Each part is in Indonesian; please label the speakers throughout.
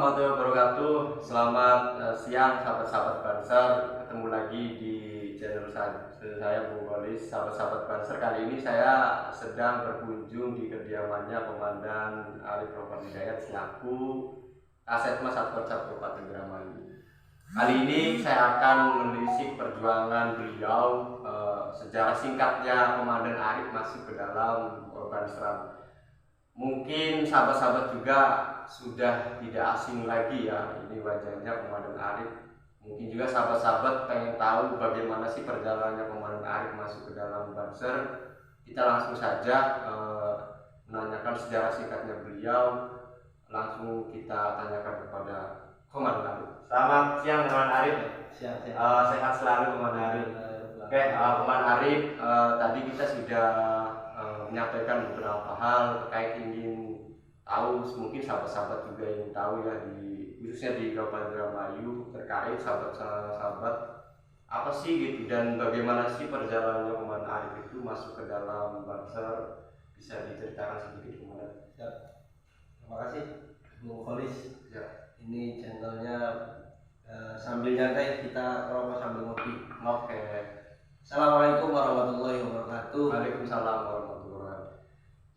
Speaker 1: warahmatullahi wabarakatuh. Selamat siang sahabat-sahabat Banser. Ketemu lagi di channel saya Bung Golis. Sahabat-sahabat Banser, kali ini saya sedang berkunjung di kediamannya Komandan Arif Rohman Hidayat selaku Kasetmas Satkorcap Kabupaten Indramayu. Kali ini saya akan menelisik perjuangan beliau, sejarah singkatnya Komandan Arif masuk ke dalam Banser. Mungkin sahabat-sahabat juga sudah tidak asing lagi ya, ini wajahnya Komandan Arif. Mungkin juga sahabat-sahabat pengen tahu bagaimana sih perjalanannya Komandan Arif masuk ke dalam Banser. Kita langsung saja menanyakan sejarah singkatnya beliau. Langsung kita tanyakan kepada Komandan Arif. Selamat siang Komandan Arif.
Speaker 2: Siap.
Speaker 1: Sehat selalu Komandan Arif. Oke, Komandan Arif, tadi kita sudah menyampaikan beberapa hal terkait ingin tahu, mungkin sahabat-sahabat juga ingin tahu ya, khususnya di Kabupaten Indramayu terkait sahabat-sahabat apa sih gitu dan bagaimana sih perjalanannya Komandan Arif itu masuk ke dalam Banser. Bisa diceritakan sedikit Komandan?
Speaker 2: Ya. Terima kasih Bung Golis.
Speaker 1: Ya.
Speaker 2: Ini channelnya sambil nyantai kita rokok sambil ngopi.
Speaker 1: Oke.
Speaker 2: Assalamualaikum warahmatullahi wabarakatuh.
Speaker 1: Waalaikumsalam warahmatullahi wabarakatuh.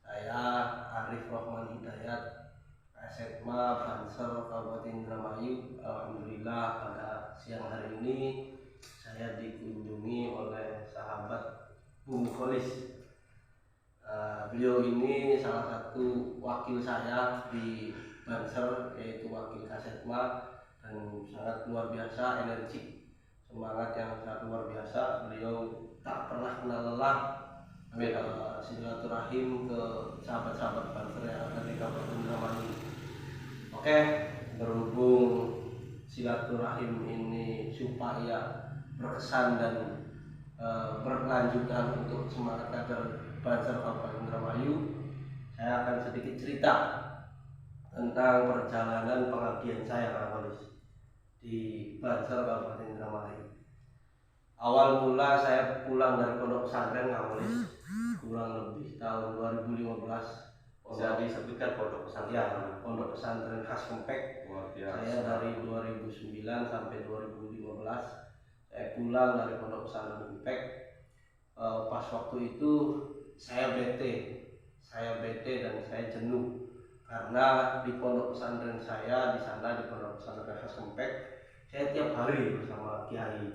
Speaker 2: Saya Arif Rohman Hidayat, Kasetma Banser Kabupaten Indramayu. Alhamdulillah pada siang hari ini saya dikunjungi oleh sahabat Bung Golis. Beliau ini salah satu wakil saya di Banser, yaitu wakil Kasetma, dan sangat luar biasa energik, semangat yang sangat luar biasa. Beliau tak pernah kenal lelah silaturahim ke sahabat-sahabat Banser yang ada di Kabupaten Indramayu. Oke, berhubung silaturahim ini supaya berkesan dan berkelanjutan untuk semangat kader Banser Kabupaten Indramayu, saya akan sedikit cerita tentang perjalanan pengabdian saya di Banser Kabupaten Indramayu. Awal mula saya pulang dari pondok pesantren kurang lebih tahun 2015.
Speaker 1: Bisa disebutkan pondok pesantren?
Speaker 2: Ya, pondok pesantren khas Kempek. Saya dari 2009 sampai 2015 saya pulang dari pondok pesantren Kempek. Pas waktu itu saya bete dan saya jenuh karena di pondok pesantren saya di sana, di pondok pesantren khas Kempek, saya tiap hari bersama kiai,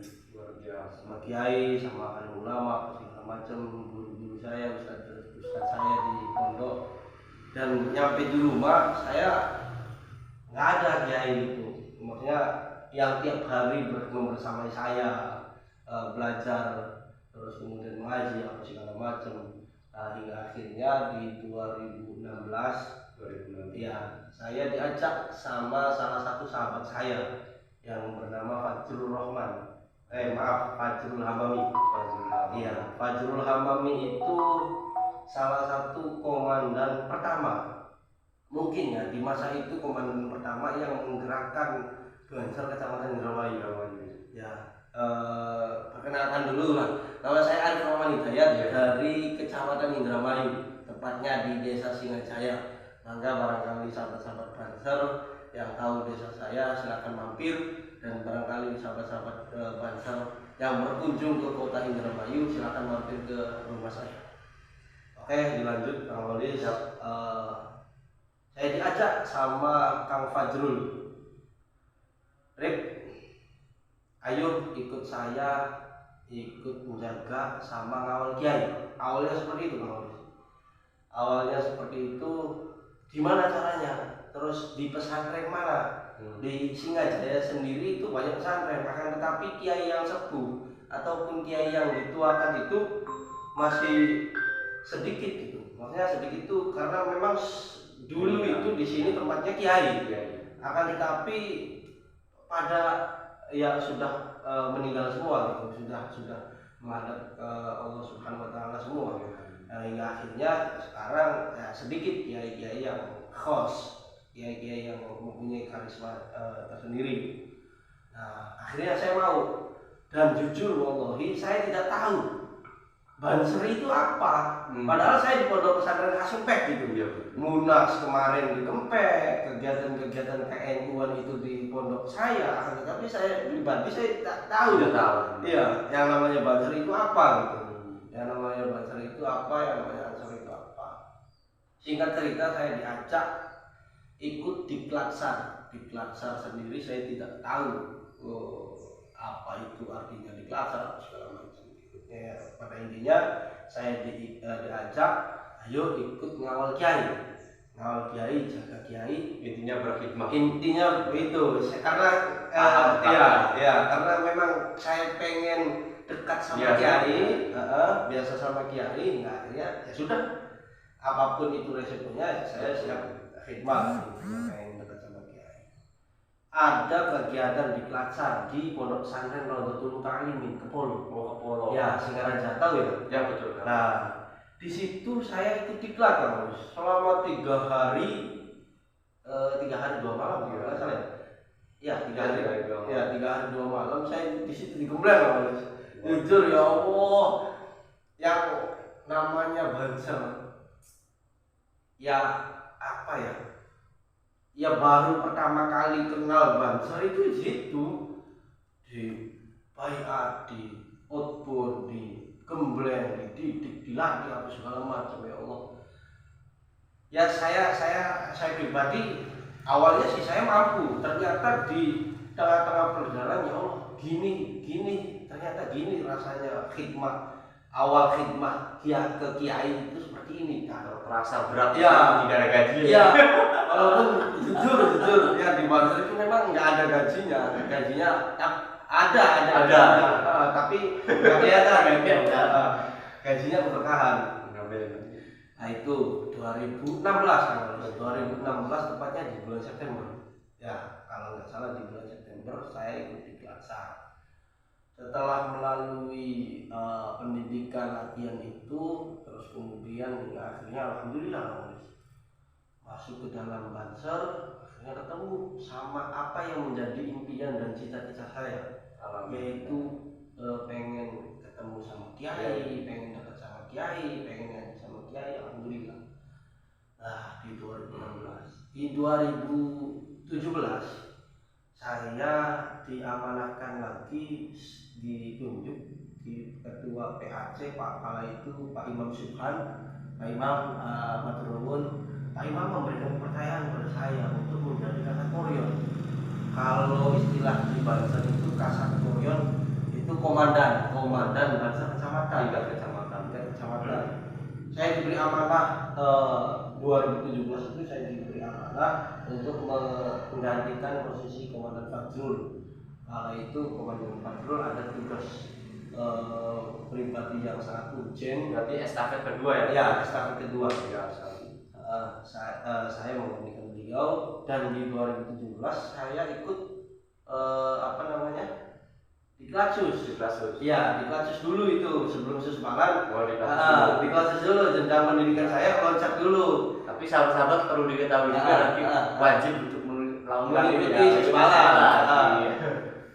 Speaker 2: sama kiai, sama alim ulama, segala macam, guru-guru saya, ustaz saya di pondok. Dan nyampe di rumah saya nggak ada kiai itu, maksudnya yang tiap hari bersama saya belajar terus kemudian mengaji apa segala macam. Hingga akhirnya di 2016 ya saya diajak sama salah satu sahabat saya yang bernama Fajrul Hamami. Iya, Fajrul Hamami itu salah satu komandan pertama, mungkin ya di masa itu komandan pertama yang menggerakkan Banser Kecamatan Indramayu. Ya, perkenalkan dulu lah, nama saya Arif Rohman Hidayat dari Kecamatan Indramayu, tepatnya di Desa Singajaya. Maka barangkali sahabat-sahabat Banser yang tahu desa saya silakan mampir, dan barangkali sahabat-sahabat Banser yang berkunjung ke kota Indramayu silakan mampir ke rumah saya. Oke, dilanjut Kang Golis. Saya diajak sama Kang Fajrul, Rip, ayo ikut saya, ikut menjaga sama ngawal kiai. Awalnya seperti itu Kang Golis. Awalnya seperti itu. Gimana caranya? Terus di pesantren mana? Di Singajaya sendiri itu banyak pesantren, akan tetapi kiai yang sepuh ataupun kiai yang dituakan itu masih sedikit gitu. Maksudnya sedikit itu karena memang dulu itu di sini tempatnya kiai. Akan tetapi pada ya sudah meninggal semua gitu, sudah menghadap Allah Subhanahu wa taala semua. Hingga akhirnya sekarang ya, sedikit kiai-kiai yang khos, kiai-kiai yang mempunyai karisma tersendiri. Nah, akhirnya saya mau, dan jujur wallahi saya tidak tahu Banser itu apa? Padahal saya di Pondok Pesantren Kasumpek gitu.
Speaker 1: Iya.
Speaker 2: Munas kemarin di Kempek, kegiatan-kegiatan KNU-an itu di pondok saya, tapi saya pribadi saya tak tahu.
Speaker 1: Tidak tahu.
Speaker 2: Iya, yang namanya Banser itu apa gitu. Yang namanya Banser itu apa, yang namanya Ansor itu apa. Singkat cerita saya diajak ikut di Klatsar. Di Klatsar sendiri saya tidak tahu apa itu artinya di Klatsar segala macam. Ya, pada intinya saya diajak, ayo ikut ngawal kiai, jaga kiai,
Speaker 1: Intinya berkhidmat.
Speaker 2: intinya itu karena karena memang saya pengen dekat sama kiai, biasa sama kiai, nah akhirnya ya sudah, apapun itu resikonya saya siap khidmat, pengen dekat sama kiai. Ada kegiatan di Klatsar di Pondok Pesantren Rodotul Muta'alimin Kepolo.
Speaker 1: Kepolo.
Speaker 2: Ya, Singaraja tahu ya?
Speaker 1: Ya betul.
Speaker 2: Nah, di situ saya ikut diklat Kang, selama 3 hari 2 malam ya, salah ya? Ya, 3 hari. Ya, 3 hari 2 malam saya di situ digembleng Kang. Jujur ya Allah, yang namanya Banser. Ya, apa ya? Ya baru pertama kali kenal Banser itu di situ, di Bayi Adi, Outbound, di Gembleng, dididik, dilatih apa segala macam, ya Allah. Ya saya pribadi awalnya sih saya mampu, ternyata di tengah-tengah perjalanan ya Allah gini ternyata gini rasanya khidmat. Awal khidmat ke kiai itu seperti ini kan.
Speaker 1: Terasa berat
Speaker 2: ya,
Speaker 1: tidak ada gajinya.
Speaker 2: Ya, walaupun jujur ya di Banser itu memang nggak ada gajinya ada, tapi nggak kelihatan gajinya berberkahan. Nah itu 2016 tepatnya di bulan September. Ya kalau nggak salah di bulan September saya ikut di Klatsar. Setelah melalui pendidikan latihan itu, terus kemudian akhirnya alhamdulillah masuk ke dalam Banser, akhirnya ketemu sama apa yang menjadi impian dan cita-cita saya, yaitu pengen ketemu sama kiai, pengen dekat sama kiai, pengen ngaji sama kiai, alhamdulillah. Nah di 2017 saya diamanahkan lagi, ditunjuk di ketua PAC Pak kala itu Pak Imam Subhan, Pak Imam Maturnuwun. Pak Imam memberikan kepercayaan kepada saya untuk menjadi Kasatkoryon. Kalau istilah di Banser itu Kasatkoryon itu komandan Banser kecamatan. Saya diberi amanah 2017 itu saya diberi amanah untuk menggantikan posisi Komandan Fajrul. Kala itu Komandan Fajrul ada tugas pribadi yang sangat urgent.
Speaker 1: Berarti estafet kedua ya?
Speaker 2: Ya, estafet kedua. Ya, saya menggantikan beliau, dan di 2017 saya ikut di Klatsus. Ya, di Klatsus dulu itu sebelum Susmalan. Di Klatsus dulu, jenjang pendidikan saya loncat dulu.
Speaker 1: Tapi sahabat-sahabat perlu diketahui juga nanti wajib untuk
Speaker 2: mengikuti Susmalan.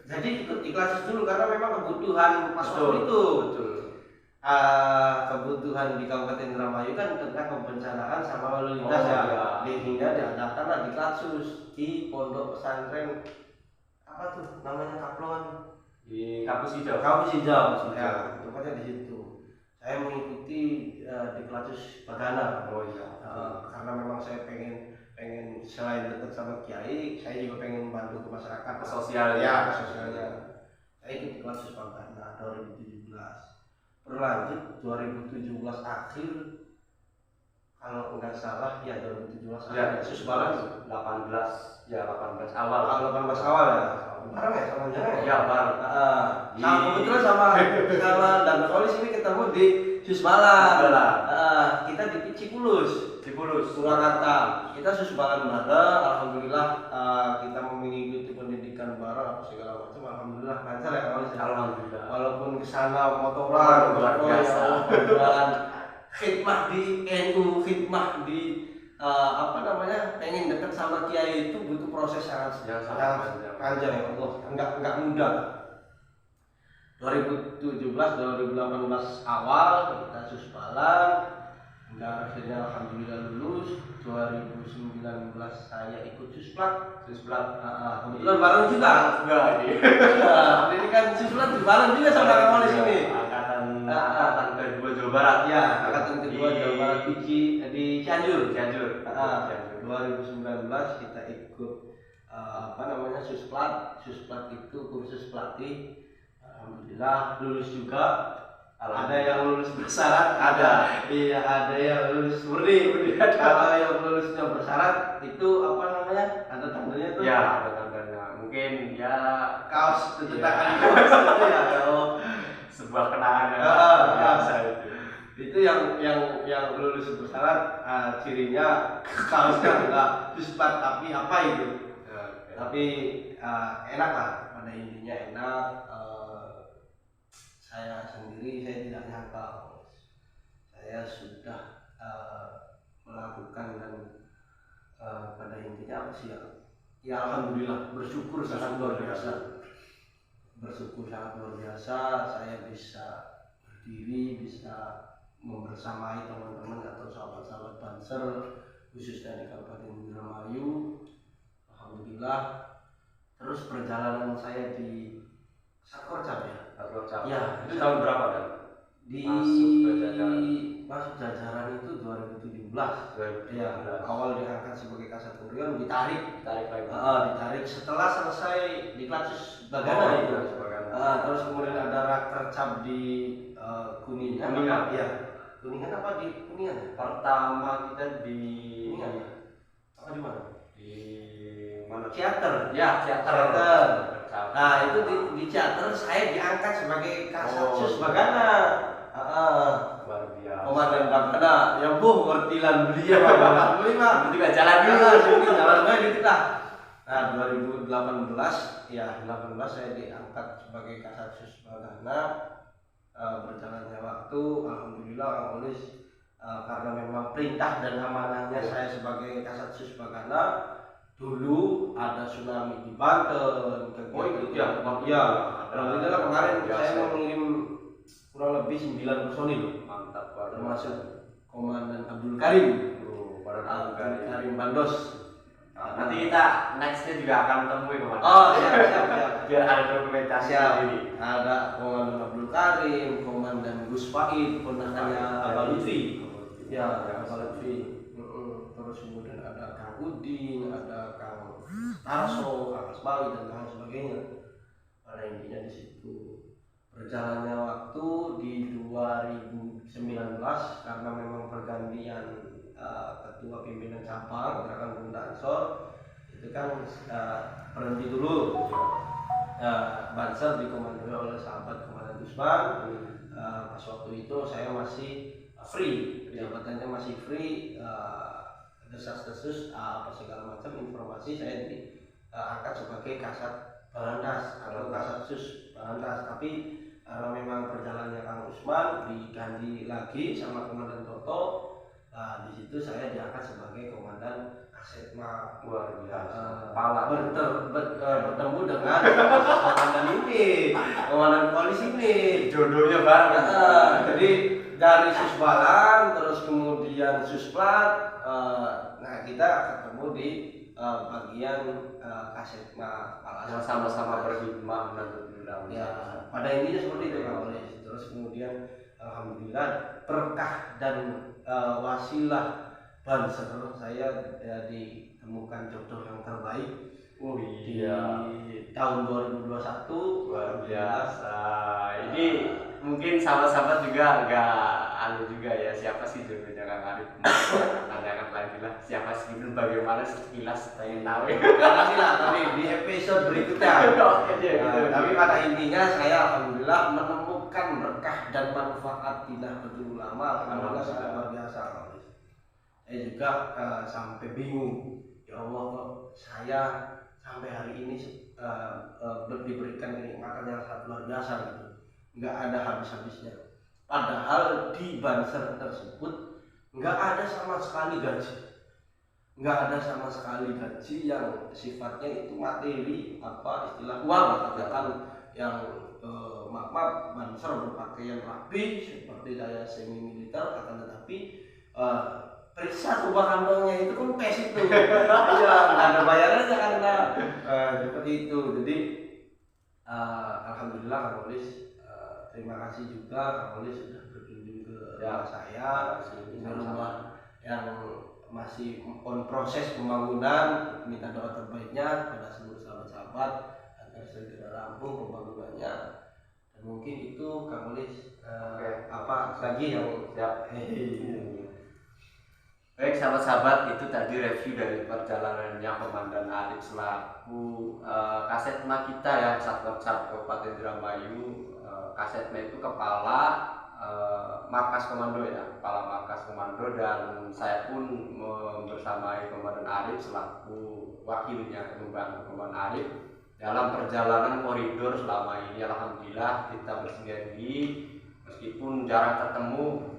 Speaker 2: Jadi ikut di Klatsus dulu karena memang kebutuhan pas waktu itu.
Speaker 1: Betul.
Speaker 2: Kebutuhan di Kabupaten Indramayu kan tentang kebencanaan sama lalu lintas hingga diadakanlah di Klatsus di Pondok Pesantren apa tuh namanya Kaplon
Speaker 1: Di Kampus Hijau.
Speaker 2: Ya, tempatnya di situ. Saya mengikuti di Klatsus Bagana. Karena memang saya pengen selain dekat sama kiai, saya juga pengen membantu ke masyarakat, ke sosialnya. Saya ikut di Klatsus Bagana 2017. Berlanjut 2017 akhir, kalau enggak salah ya 2017
Speaker 1: ya,
Speaker 2: Susbalan
Speaker 1: 18 awal.
Speaker 2: 18 awal ya. Bareng ya sama jangan
Speaker 1: ya? Bareng.
Speaker 2: Kebetulan sama dan Solis ini ketemu di Susbalan. Kita di Cipulus, Surakarta. Kita Susbalan bareng, alhamdulillah kita mengikuti pendidikan bareng apa segala macam, alhamdulillah lancar ya Solis.
Speaker 1: Alhamdulillah.
Speaker 2: Walaupun kesana motoran,
Speaker 1: luar biasa.
Speaker 2: Khidmah di NU, khidmah di pengen dekat sama kiai itu butuh proses sangat panjang ya Allah, enggak mudah. 2017 2018 awal kita suspalan, hingga akhirnya alhamdulillah lulus. 2019 saya ikut susplat. Kebetulan bareng juga. Ini kan susplat bareng juga sama kawan di sini.
Speaker 1: Angkatan kedua Jawa Barat.
Speaker 2: Ya, angkatan kedua Jawa Barat di Cianjur.
Speaker 1: 2019
Speaker 2: kita ikut susplat itu kursus pelatih. Alhamdulillah lulus juga. Ada yang lulus bersyarat, iya ada yang lulus murni. Kalau yang lulusnya bersyarat itu ada tandanya tuh.
Speaker 1: Ya, ada tandanya. Mungkin ya
Speaker 2: Kaos cetakan kaos itu ya.
Speaker 1: Sebuah kenangan yang biasa itu.
Speaker 2: Itu yang lulus bersyarat, cirinya kaosnya enggak susplat tapi apa itu. Tapi enak lah, pada intinya enak. Saya sendiri tidak nyangka saya sudah melakukan dan pada intinya apa sih ya alhamdulillah bersyukur sangat luar biasa. Saya bisa berdiri, bisa membersamai teman-teman atau sahabat-sahabat Banser khususnya di Kabupaten Indramayu. Alhamdulillah. Terus perjalanan saya di Satkorcap ya.
Speaker 1: Itu tahun berapa kan?
Speaker 2: Masuk jajaran itu 2017. Ya, awal diangkat sebagai Kasat Urion, ditarik setelah selesai di Klacus Bagana itu. Terus kemudian ada Rakercap di Kuningan. Ya. Kuningan apa di Kuningan?
Speaker 1: Pertama kita di
Speaker 2: Kuningan ya. Apa di mana?
Speaker 1: Di mana?
Speaker 2: Teater. Nah itu di teater saya diangkat sebagai Kasatsus Bagana.
Speaker 1: Luar biasa.
Speaker 2: Komandan Bagana, ya bu, ngertilan beliau.
Speaker 1: Itu juga jalan dulu.
Speaker 2: Jalan dikit lah. Nah 2018 saya diangkat sebagai Kasatsus Bagana. Berjalannya waktu, alhamdulillah Kang Olis, karena memang perintah dan amanahnya saya sebagai Kasatsus Bagana. Dulu ada tsunami di Banten, alhamdulillah kemarin saya mengirim kurang lebih 9 personil,
Speaker 1: mantap,
Speaker 2: termasuk Komandan Abdul Karim, Karim Bandos.
Speaker 1: Nanti kita nextnya juga akan temui Komandan.
Speaker 2: Siap.
Speaker 1: Biar ada dokumentasi sendiri.
Speaker 2: Ada Komandan Abdul Karim, Komandan Gus Faid, ponakannya Abah Lutfi. Ya, Abah Lutfi. Terus kemudian ada Kang Udin, ada Kang Tarso, Kang Asbawi dan lain sebagainya. Pada intinya di situ berjalannya waktu di 2019 karena memang pergantian ketua pimpinan cabang Gerakan Pemuda Ansor itu kan berhenti dulu. Banser dikomandoi oleh sahabat Komandan Gusman. Pas waktu itu saya masih free, jabatannya masih free. Desas-desus apa segala macam informasi saya diangkat sebagai Kasat Balandas atau Kasatsus Balandas, tapi karena memang perjalanannya Kang Usman diganti lagi sama Komandan Toto. Di situ saya diangkat sebagai Komandan Kasetma.
Speaker 1: Luar biasa.
Speaker 2: Bertemu dengan komandan ini, komandan polisi ini.
Speaker 1: Jodohnya bareng.
Speaker 2: Jadi dari Susbalan terus kemudian Susplat. Nah kita ketemu di bagian Kasetma
Speaker 1: yang sama-sama berkhidmat menuntut ilmu.
Speaker 2: Ya, pada intinya seperti itu Kang Olis. Terus kemudian alhamdulillah berkah dan wasilah Banser saya ditemukan jodoh yang terbaik di tahun 2021.
Speaker 1: Luar biasa. Ini mungkin sahabat-sahabat juga agak juga ya, siapa sih jodohnya Kang Arif? Tanyakan lagi lah siapa sih, bagaimana sekilas pengen tahu.
Speaker 2: Nanti lah di episode berikutnya. Tapi pada intinya saya alhamdulillah menemukan berkah dan manfaat Nahdlatul Ulama. Alhamdulillah sangat luar biasa. Saya juga sampai bingung, ya Allah kok saya sampai hari ini diberikan kenikmatan yang sangat luar biasa gitu, nggak ada habis-habisnya. Padahal di Banser tersebut nggak ada sama sekali gaji, yang sifatnya itu materi, apa istilah uang katakan yang maaf Banser berpakaian rapi seperti saya semi militer, akan tetapi periksa tuh kantongnya itu kan pes itu. Iya, nggak ada bayarannya karena seperti itu. Jadi alhamdulillah Kang Olis, terima kasih juga Kang Olis sudah berkunjung ke rumah saya. Ini rumah yang masih on proses pembangunan, minta doa terbaiknya pada seluruh sahabat-sahabat agar segera rampung pembangunannya. Dan mungkin itu Kang Olis apa lagi yang
Speaker 1: siap. Baik sahabat-sahabat, itu tadi review dari perjalanannya Komandan Arif selaku Kasetma kita ya, Satlantas Kabupaten Indramayu. Kasetma itu kepala markas komando ya, kepala markas komando, dan saya pun bersamai Komandan Arif selaku wakilnya membantu Komandan Arif dalam perjalanan koridor selama ini. Alhamdulillah kita bersinergi meskipun jarang ketemu,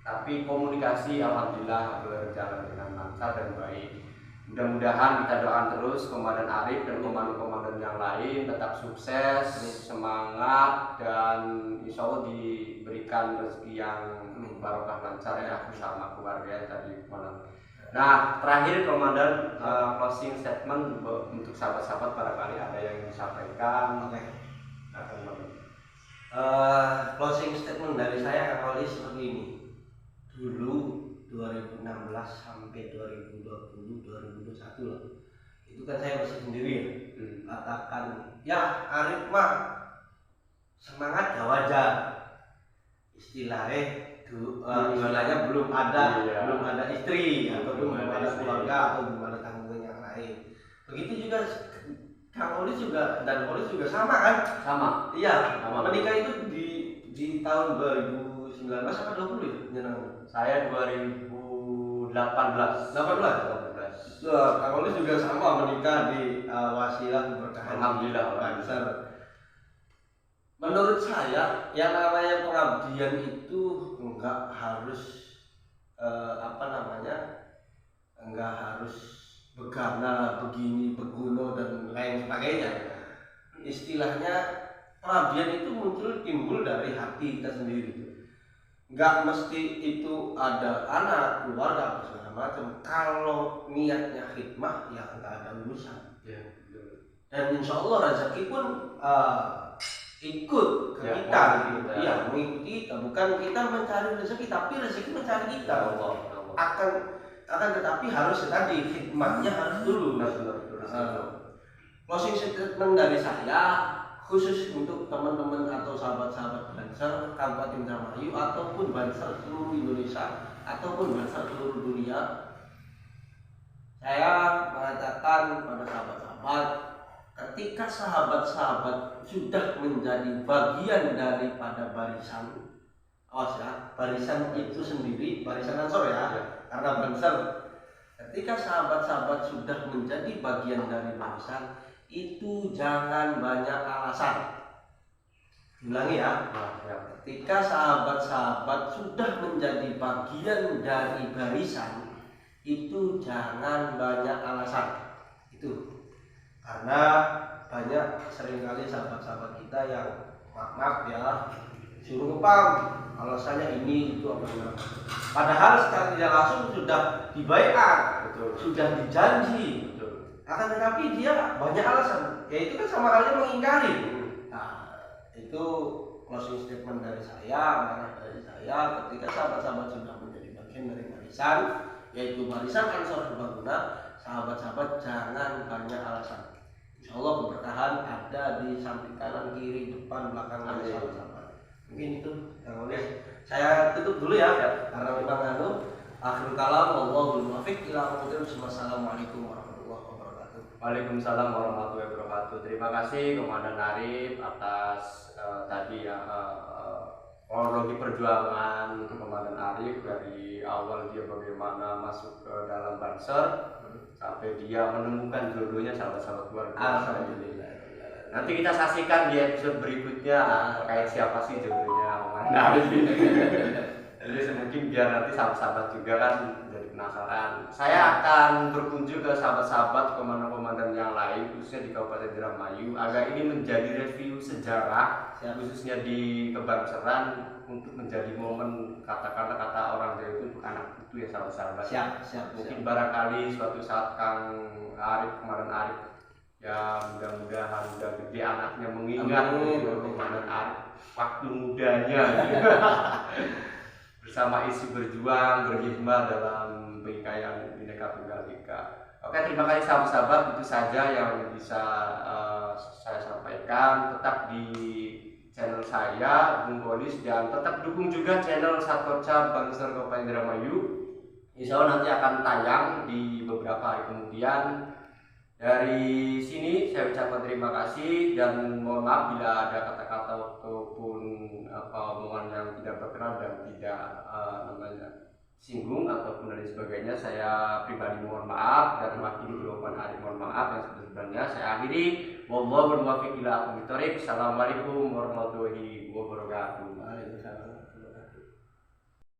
Speaker 1: tapi komunikasi alhamdulillah berjalan dengan lancar dan baik. Mudah-mudahan kita doakan terus Komandan Arif dan komandan-komandan yang lain tetap sukses, semangat, dan insya Allah diberikan rezeki yang barokah lancar ya bersama keluarga tadi Komandan. Nah, terakhir Komandan, closing statement untuk sahabat-sahabat barangkali ada yang disampaikan.
Speaker 2: Closing statement dari saya Kang Olis seperti ini. Dulu 2016 sampai 2020 2021 lah, itu kan saya masih sendiri ya. Katakan ya Arif mah semangat gak wajar, istilahnya belum ada istri atau belum ada keluarga atau belum ada tanggungan yang lain. Begitu juga Kang Olis juga dan Olis juga sama kan?
Speaker 1: Sama.
Speaker 2: Iya, menikah itu di tahun 2019 atau 20 ya?
Speaker 1: Saya 2018.
Speaker 2: Kang Olis juga sama menikah di wasilah keberkahan
Speaker 1: Alhamdulillah.
Speaker 2: Banser. Menurut saya yang namanya pengabdian itu enggak harus enggak harus begana, begini, beguno dan lain sebagainya. Istilahnya pengabdian itu timbul dari hati kita sendiri. Nggak mesti itu ada anak, keluarga, apa segala macam. Kalau niatnya khidmah, ya nggak ada urusan.
Speaker 1: Ya,
Speaker 2: dan insya Allah rezeki pun ikut ke kita. Iya, mengikuti kita. Bukan kita mencari rezeki, tapi rezeki mencari kita.
Speaker 1: Allah.
Speaker 2: Akan tetapi harus tadi khidmahnya harus dulu. Closing statement dari saya, khusus untuk teman-teman atau sahabat-sahabat Banser Kabupaten Indramayu ataupun Banser seluruh Indonesia ataupun Banser seluruh dunia, saya mengatakan kepada sahabat-sahabat, ketika sahabat-sahabat sudah menjadi bagian daripada barisan, barisan itu sendiri, barisan Ansor ya, karena Banser, ketika sahabat-sahabat sudah menjadi bagian dari barisan, itu jangan banyak alasan. Ulangi ya. Ketika sahabat-sahabat sudah menjadi bagian dari barisan, itu jangan banyak alasan. Itu karena banyak seringkali sahabat-sahabat kita yang maaf ya, suruh ngepam alasannya ini itu apa. Padahal secara tidak langsung sudah dibaiat, sudah dijanji. Akan tetapi dia banyak alasan, ya itu kan sama halnya mengingkari. Nah, itu closing statement dari saya, amanah dari saya. Ketika sahabat-sahabat sudah menjadi bagian dari barisan, yaitu barisan Ansor Pembangunan, sahabat-sahabat jangan banyak alasan. Insya Allah keberkahan ada di samping kanan, kiri, depan, belakang dari sahabat-sahabat. Mungkin itu yang boleh saya tutup dulu ya, karena memang akhir kalam, wallahul muwaffiq ila aqwamit. Wassalamualaikum warahmatullahi wabarakatuh.
Speaker 1: Waalaikumsalam warahmatullahi wabarakatuh. Terima kasih Komandan Arif atas tadi ya kronologi perjuangan Komandan Arif dari awal dia bagaimana masuk ke dalam Banser sampai dia menemukan jodohnya, sahabat-sahabat luar biasa. Nanti kita saksikan di episode berikutnya terkait siapa sih jodohnya Komandan Arif. Jadi mungkin biar nanti sahabat-sahabat juga kan jadi penasaran. Saya akan berkunjung ke sahabat-sahabat komandan-komandan yang lain, khususnya di Kabupaten Indramayu, agar ini menjadi review sejarah, khususnya di Kebanseran, untuk menjadi momen kata orang Jawa itu untuk anak itu ya sahabat-sahabat.
Speaker 2: Siap.
Speaker 1: Mungkin barangkali suatu saat Kang Arif, kemarin Arif, ya mudah-mudahan udah gede anaknya mengingat Komandan Arif waktu mudanya. Bersama isi berjuang, berkhidmat dalam penyelesaian Bhinneka Tunggal Ika. Oke, terima kasih sahabat-sahabat, itu saja yang bisa saya sampaikan. Tetap di channel saya, Bung Bolis, dan tetap dukung juga channel Satkoca Banser Kabupaten Indramayu. Insya Allah nanti akan tayang di beberapa hari kemudian. Dari sini saya ucapkan terima kasih dan mohon maaf bila ada kata-kata ataupun omongan yang tidak berkenan dan tidak singgung ataupun lain sebagainya. Saya pribadi mohon maaf dan mewakili jawaban hari mohon maaf yang sebenarnya. Saya akhiri. Wallahu muwaffiq ila aqwamit thoriq. Assalamualaikum warahmatullahi wabarakatuh.
Speaker 2: Waalaikumsalam.